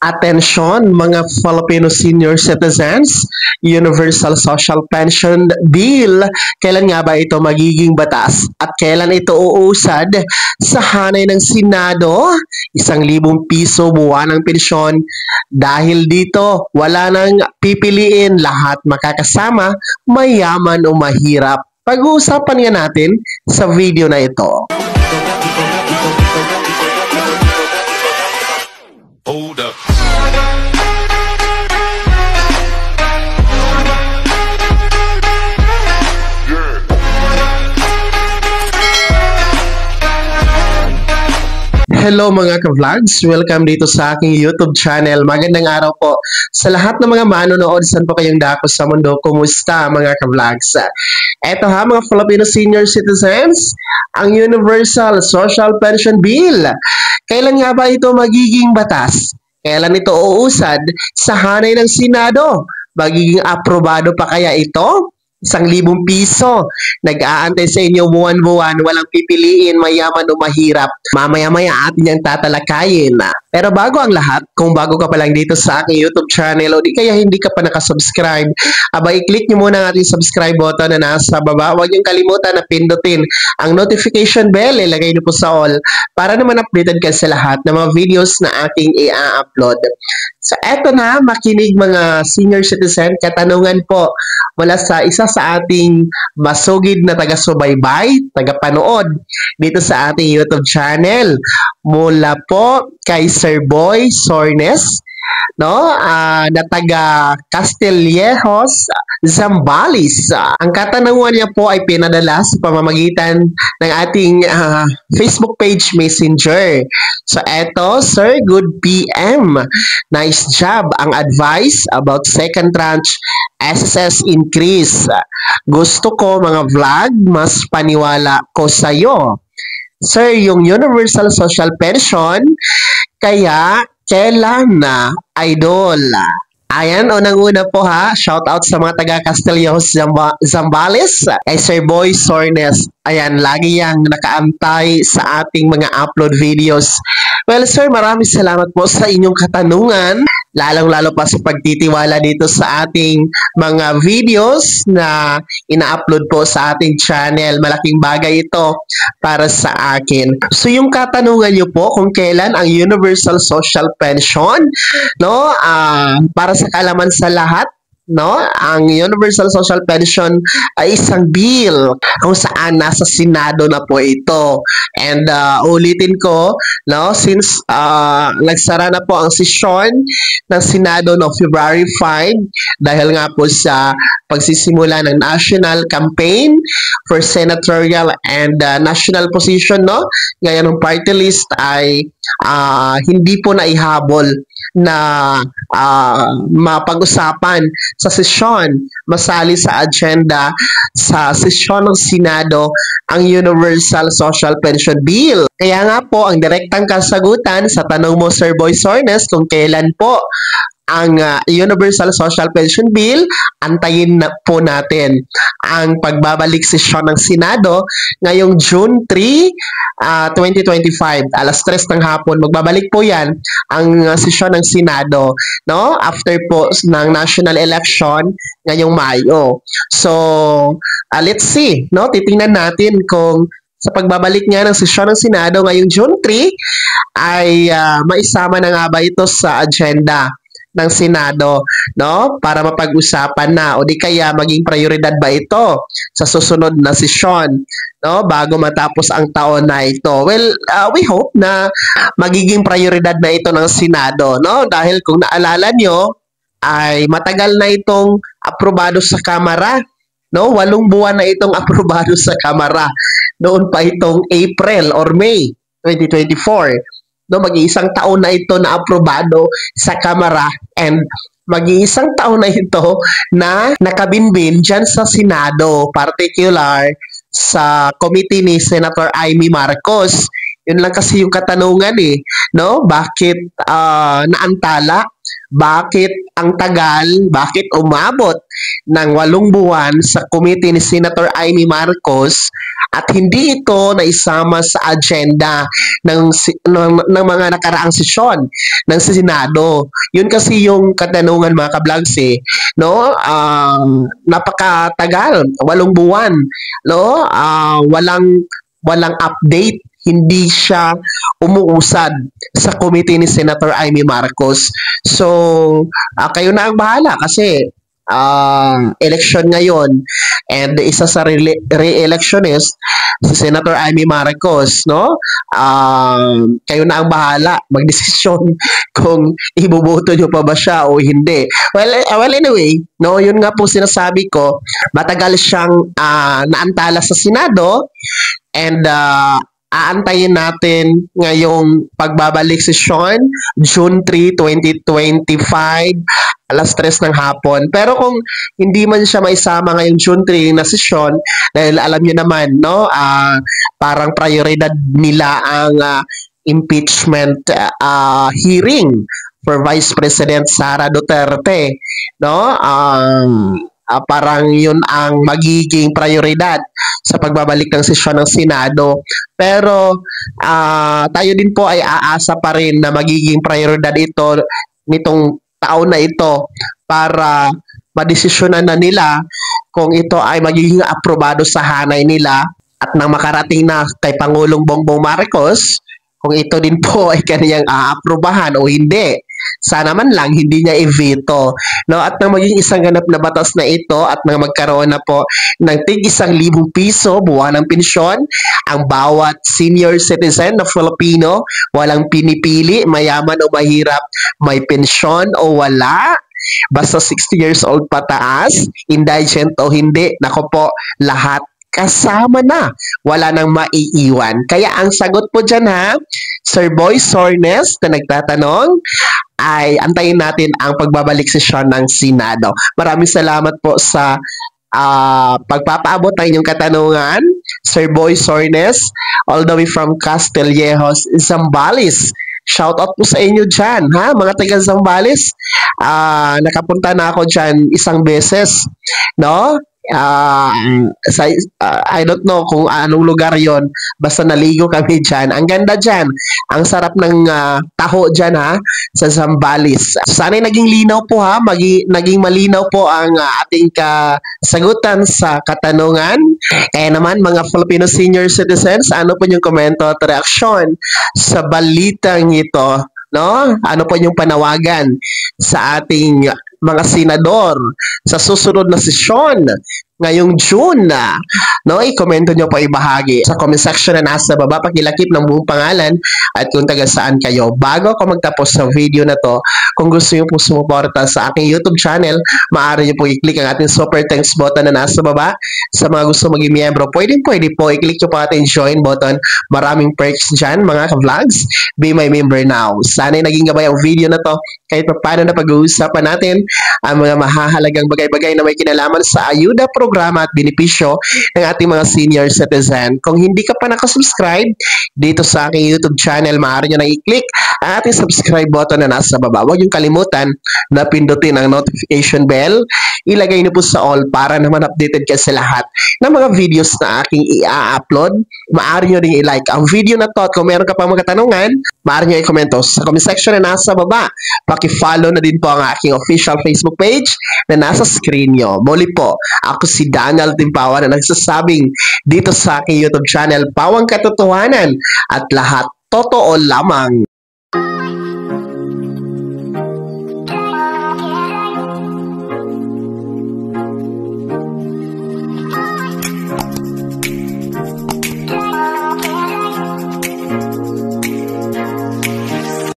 Atensyon mga Filipino senior citizens, Universal Social Pension Bill. Kailan nga ba ito magiging batas? At kailan ito uusad sa hanay ng Senado? 1,000 piso buwan ng pensyon. Dahil dito, wala nang pipiliin, lahat makakasama, mayaman o mahirap. Pag-uusapan nga natin sa video na ito. Hold up. Hello mga ka-vlogs! Welcome dito sa aking YouTube channel. Magandang araw po sa lahat ng mga manonood. Saan po kayong dako sa mundo? Kumusta mga ka-vlogs? Eto ha mga Filipino senior citizens, ang Universal Social Pension Bill. Kailan nga ba ito magiging batas? Kailan ito uusad sa hanay ng Senado? Magiging aprobado pa kaya ito? 1,000 piso. Nag-aantay sa inyo buwan-buwan, walang pipiliin, mayaman o mahirap. Mamaya-maya atin yung tatalakayin. Pero bago ang lahat, kung bago ka pa lang dito sa aking YouTube channel o di kaya hindi ka pa nakasubscribe, i-click nyo muna ang ating subscribe button na nasa baba. Huwag niyong kalimutan na pindutin ang notification bell, ilagay nyo po sa all para naman updated ka sa lahat ng mga videos na aking i-upload. So eto na, makinig mga senior citizen, katanungan po mula sa isa sa ating masugid na taga-subaybay, taga-panood dito sa ating YouTube channel. Mula po kay Sir Boy Sornes, no? Na taga Castillejos, Zambales. Ang katanungan niya po ay pinadala sa pamamagitan ng ating Facebook page Messenger. So eto, Sir, good PM. Nice job. Ang advice about second tranche SSS increase. Gusto ko mga vlog, mas paniwala ko sa'yo. Sir, yung Universal Social Pension, kaya kailan na, idol? Ayan, unang-una po ha, shout out sa mga taga Castillejos Zambales, kay Sir Boy Sornes. Ayan, lagi yang nakaantay sa ating mga upload videos. Well, sir, maraming salamat po sa inyong katanungan, lalong-lalo pa sa pagtitiwala dito sa ating mga videos na ina-upload po sa ating channel. Malaking bagay ito para sa akin. So, yung katanungan nyo po kung kailan ang Universal Social Pension, no? Para sa kaalaman sa lahat, no, ang Universal Social Pension ay isang bill kung saan nasa Senado na po ito. And ulitin ko, no, since nagsara na po ang sesyon ng Senado no February 5 dahil nga po sa pagsisimula ng national campaign for senatorial and national position, no, gaya ng party list ay hindi po naihabol na mapag-usapan sa sesyon, masali sa agenda sa sesyon ng Senado ang Universal Social Pension Bill. Kaya nga po, ang direktang kasagutan sa tanong mo, Sir Boy Sornes, kung kailan po ang Universal Social Pension Bill, antayin na po natin ang pagbabalik sesyon ng Senado ngayong June 3, 2025, alas 3 ng hapon. Magbabalik po yan ang sesyon ng Senado, no? After po ng national election ngayong Mayo. So, let's see, no? Titingnan natin kung sa pagbabalik nga ng sesyon ng Senado ngayong June 3 ay maisama na nga ba ito sa agenda ng Senado, no? Para mapag-usapan na o di kaya maging prioridad ba ito sa susunod na sesyon, no? Bago matapos ang taon na ito. Well, we hope na magiging prioridad na ito ng Senado, no? Dahil kung naalala nyo, ay matagal na itong aprobado sa Kamara, no? 8 buwan na itong aprobado sa Kamara. Noon pa itong April or May 2024. No, mag-iisang taon na ito na aprobado sa Kamara and mag-iisang taon na ito na nakabinbin dyan sa Senado, particular sa committee ni Senator Amy Marcos. Yun lang kasi yung katanungan no? Bakit naantala? Bakit ang tagal? Bakit umabot ng 8 buwan sa committee ni Senator Amy Marcos at hindi ito naisama sa agenda ng mga nakaraang sesyon ng Senado. Yun kasi yung katanungan mga ka-vlogs no? Napakatagal, 8 buwan, no? Walang update, hindi siya umuusad sa committee ni Senator Amy Marcos. So, kayo na ang bahala kasi election ngayon and isa sa re-election is si Senator Amy Marcos, no? Kayo na ang bahala magdesisyon kung iboboto nyo pa ba siya o hindi. Well anyway, no, yun nga po sinasabi ko, matagal siyang naantala sa Senado and aantayin natin ngayong pagbabalik sesyon, June 3, 2025, alas 3 ng hapon. Pero kung hindi man siya maisama ngayong June 3 na sesyon, dahil alam niyo naman, no, parang prioridad nila ang impeachment hearing for Vice President Sara Duterte, no? Parang yun ang magiging prioridad sa pagbabalik ng sesyon ng Senado. Pero tayo din po ay aasa pa rin na magiging prioridad ito nitong taon na ito para madesisyonan na nila kung ito ay magiging aprobado sa hanay nila at nang makarating na kay Pangulong Bongbong Marcos, kung ito din po ay kaniyang aaprobahan o hindi. Sana man lang hindi niya i-veto, no? At nang maging isang ganap na batas na ito at nang magkaroon na po ng tig-1,000 piso buwan ng pensyon ang bawat senior citizen na Filipino, walang pinipili, mayaman o mahirap, may pensyon o wala, basta 60 years old pataas, indigent o hindi, nako po, lahat kasama na. Wala nang maiiwan. Kaya ang sagot po dyan Sir Boy Sornes na nagtatanong, ay antayin natin ang pagbabalik sesyon ng Senado. Maraming salamat po sa pagpapaabot ng inyong katanungan, Sir Boy Sornes, all the way from Castillejos, Zambales. Shout out po sa inyo dyan, mga taga Zambales. Nakapunta na ako dyan isang beses, no? I don't know kung anong lugar yon, basta naligo kami dyan. Ang ganda dyan, ang sarap ng taho dyan sa Zambales. Sana'y naging linaw po naging malinaw po ang ating kasagutan sa katanungan. Kaya naman mga Filipino senior citizens, ano po yung komento at reaksyon sa balitang ito, no? Ano po yung panawagan sa ating mga senador sa susunod na sesyon ngayong June no? I-komento nyo po, ibahagi sa comment section na nasa baba, pakilakip ng buong pangalan at kung taga saan kayo. Bago ako magtapos sa video na to, kung gusto nyo po sumuporta sa aking YouTube channel, maaari nyo po i-click ang ating super thanks button na nasa baba. Sa mga gusto maging miyembro, pwede po i-click nyo po ating join button. Maraming perks dyan mga ka-vlogs. Be my member now. Sana'y naging gabay ang video na to kahit pa paano na pag-uusapan natin ang mga mahahalagang bagay-bagay na may kinalaman sa ayuda, programa at benepisyo ng ating mga senior citizen. Kung hindi ka pa nakasubscribe dito sa aking YouTube channel, maaari nyo na i-click ang ating subscribe button na nasa baba. Huwag yung kalimutan na pindutin ang notification bell. Ilagay nyo po sa all para naman updated ka sa lahat ng mga videos na aking i-upload. Maaari nyo rin i-like ang video na to at kung meron ka pa mga katanungan, maaari nyo i-komento sa comment section na nasa baba. Paki-follow na din po ang aking official Facebook page na nasa screen nyo. Muli po, ako si Daniel Timpawa na nagsasabing dito sa aking YouTube channel, Pawang Katotohanan at lahat totoo lamang.